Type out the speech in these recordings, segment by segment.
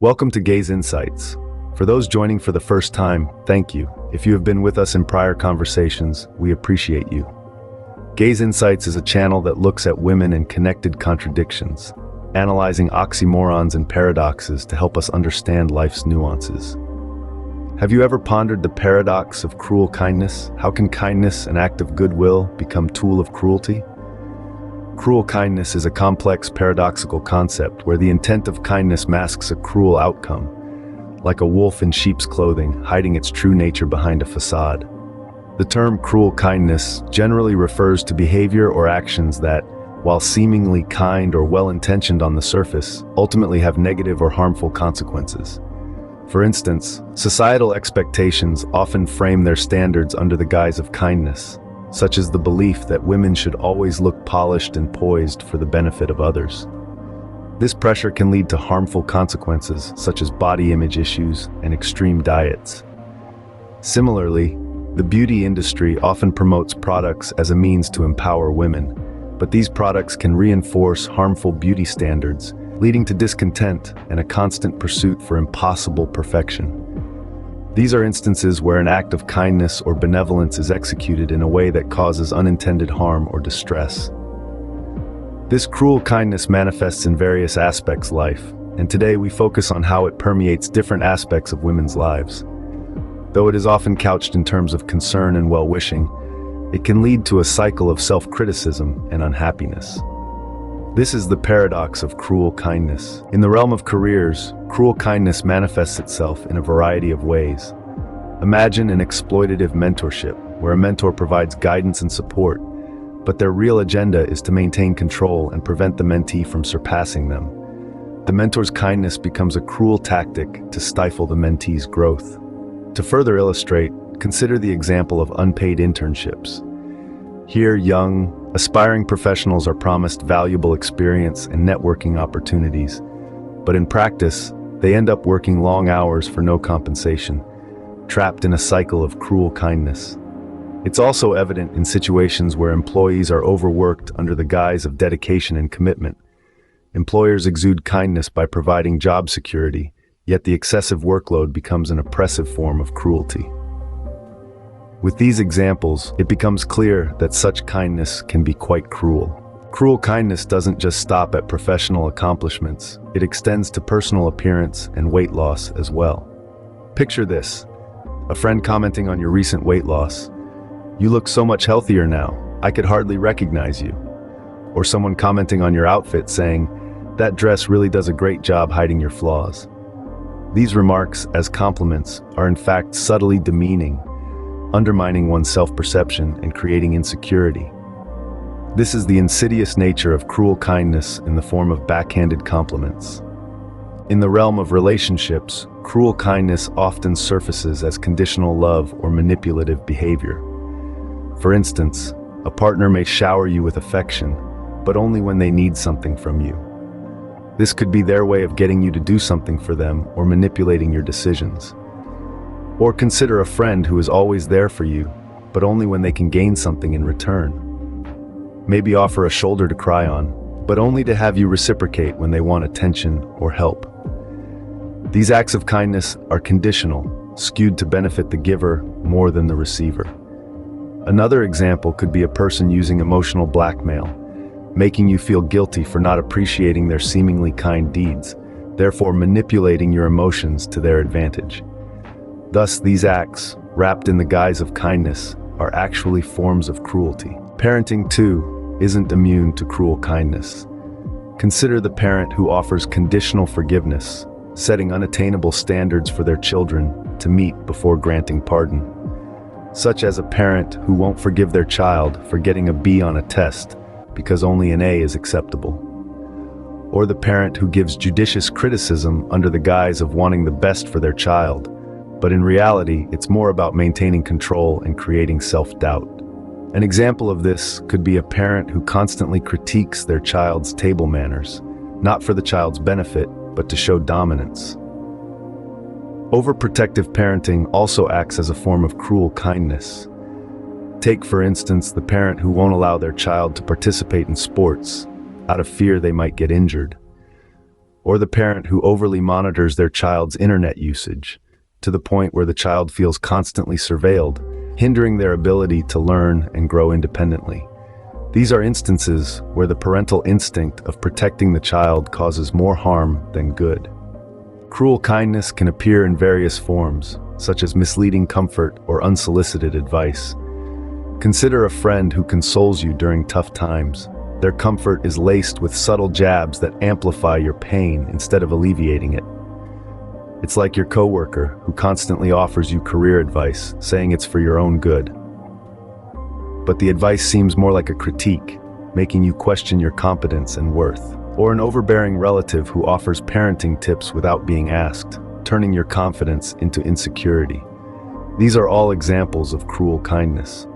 Welcome to Gaze Insights. For those joining for the first time, thank you. If you have been with us in prior conversations, we appreciate you. Gaze Insights is a channel that looks at women and connected contradictions, analyzing oxymorons and paradoxes to help us understand life's nuances. Have you ever pondered the paradox of cruel kindness? How can kindness, an act of goodwill, become tool of cruelty? Cruel kindness is a complex, paradoxical concept where the intent of kindness masks a cruel outcome, like a wolf in sheep's clothing, hiding its true nature behind a facade. The term cruel kindness generally refers to behavior or actions that, while seemingly kind or well-intentioned on the surface, ultimately have negative or harmful consequences. For instance, societal expectations often frame their standards under the guise of kindness, such as the belief that women should always look polished and poised for the benefit of others. This pressure can lead to harmful consequences, such as body image issues and extreme diets. Similarly, the beauty industry often promotes products as a means to empower women, but these products can reinforce harmful beauty standards, leading to discontent and a constant pursuit for impossible perfection. These are instances where an act of kindness or benevolence is executed in a way that causes unintended harm or distress. This cruel kindness manifests in various aspects of life, and today we focus on how it permeates different aspects of women's lives. Though it is often couched in terms of concern and well-wishing, it can lead to a cycle of self-criticism and unhappiness. This is the paradox of cruel kindness. In the realm of careers, cruel kindness manifests itself in a variety of ways. Imagine an exploitative mentorship, where a mentor provides guidance and support, but their real agenda is to maintain control and prevent the mentee from surpassing them. The mentor's kindness becomes a cruel tactic to stifle the mentee's growth. To further illustrate, consider the example of unpaid internships. Here, young, aspiring professionals are promised valuable experience and networking opportunities, but in practice, they end up working long hours for no compensation, trapped in a cycle of cruel kindness. It's also evident in situations where employees are overworked under the guise of dedication and commitment. Employers exude kindness by providing job security, yet the excessive workload becomes an oppressive form of cruelty. With these examples, it becomes clear that such kindness can be quite cruel. Cruel kindness doesn't just stop at professional accomplishments, it extends to personal appearance and weight loss as well. Picture this: a friend commenting on your recent weight loss. "You look so much healthier now, I could hardly recognize you." Or someone commenting on your outfit saying, "That dress really does a great job hiding your flaws." These remarks, as compliments, are in fact subtly demeaning, undermining one's self-perception and creating insecurity. This is the insidious nature of cruel kindness in the form of backhanded compliments. In the realm of relationships, cruel kindness often surfaces as conditional love or manipulative behavior. For instance, a partner may shower you with affection, but only when they need something from you. This could be their way of getting you to do something for them or manipulating your decisions. Or consider a friend who is always there for you, but only when they can gain something in return. Maybe offer a shoulder to cry on, but only to have you reciprocate when they want attention or help. These acts of kindness are conditional, skewed to benefit the giver more than the receiver. Another example could be a person using emotional blackmail, making you feel guilty for not appreciating their seemingly kind deeds, therefore manipulating your emotions to their advantage. Thus, these acts, wrapped in the guise of kindness, are actually forms of cruelty. Parenting, too, isn't immune to cruel kindness. Consider the parent who offers conditional forgiveness, setting unattainable standards for their children to meet before granting pardon. Such as a parent who won't forgive their child for getting a B on a test because only an A is acceptable. Or the parent who gives judicious criticism under the guise of wanting the best for their child, but in reality, it's more about maintaining control and creating self-doubt. An example of this could be a parent who constantly critiques their child's table manners, not for the child's benefit, but to show dominance. Overprotective parenting also acts as a form of cruel kindness. Take, for instance, the parent who won't allow their child to participate in sports, out of fear they might get injured. Or the parent who overly monitors their child's internet usage, to the point where the child feels constantly surveilled, hindering their ability to learn and grow independently. These are instances where the parental instinct of protecting the child causes more harm than good. Cruel kindness can appear in various forms, such as misleading comfort or unsolicited advice. Consider a friend who consoles you during tough times. Their comfort is laced with subtle jabs that amplify your pain instead of alleviating it. It's like your coworker who constantly offers you career advice, saying it's for your own good. But the advice seems more like a critique, making you question your competence and worth. Or an overbearing relative who offers parenting tips without being asked, turning your confidence into insecurity. These are all examples of cruel kindness.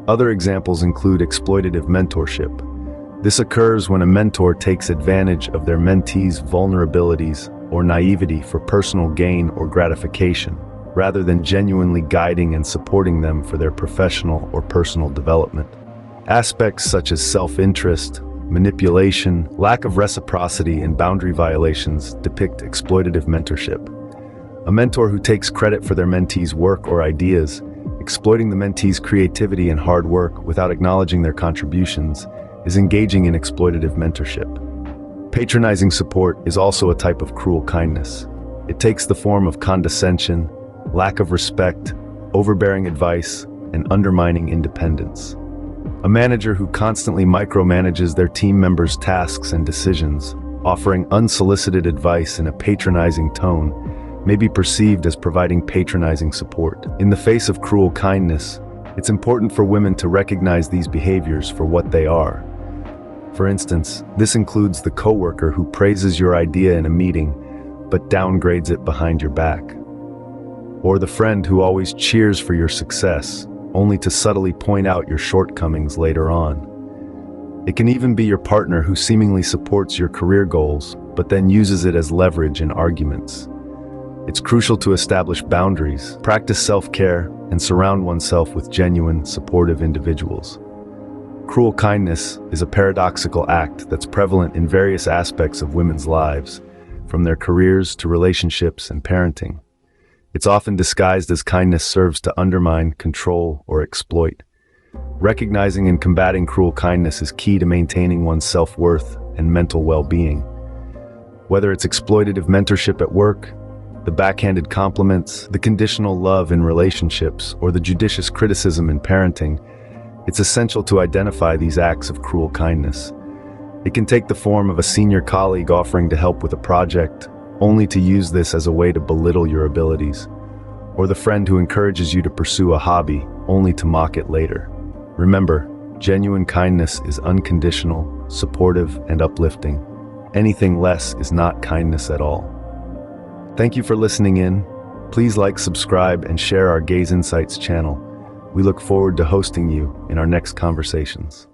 Other examples include exploitative mentorship. This occurs when a mentor takes advantage of their mentee's vulnerabilities or naivety for personal gain or gratification, rather than genuinely guiding and supporting them for their professional or personal development. Aspects such as self-interest, manipulation, lack of reciprocity, and boundary violations depict exploitative mentorship. A mentor who takes credit for their mentee's work or ideas, exploiting the mentee's creativity and hard work without acknowledging their contributions, is engaging in exploitative mentorship. Patronizing support is also a type of cruel kindness. It takes the form of condescension, lack of respect, overbearing advice, and undermining independence. A manager who constantly micromanages their team members' tasks and decisions, offering unsolicited advice in a patronizing tone, may be perceived as providing patronizing support. In the face of cruel kindness, it's important for women to recognize these behaviors for what they are. For instance, this includes the coworker who praises your idea in a meeting, but downgrades it behind your back. Or the friend who always cheers for your success, only to subtly point out your shortcomings later on. It can even be your partner who seemingly supports your career goals, but then uses it as leverage in arguments. It's crucial to establish boundaries, practice self-care, and surround oneself with genuine, supportive individuals. Cruel kindness is a paradoxical act that's prevalent in various aspects of women's lives, from their careers to relationships and parenting. It's often disguised as kindness serves to undermine, control, or exploit. Recognizing and combating cruel kindness is key to maintaining one's self-worth and mental well-being. Whether it's exploitative mentorship at work, the backhanded compliments, the conditional love in relationships, or the judicious criticism in parenting, it's essential to identify these acts of cruel kindness. It can take the form of a senior colleague offering to help with a project, only to use this as a way to belittle your abilities, or the friend who encourages you to pursue a hobby, only to mock it later. Remember, genuine kindness is unconditional, supportive, and uplifting. Anything less is not kindness at all. Thank you for listening in. Please like, subscribe, and share our Gaze Insights channel. We look forward to hosting you in our next conversations.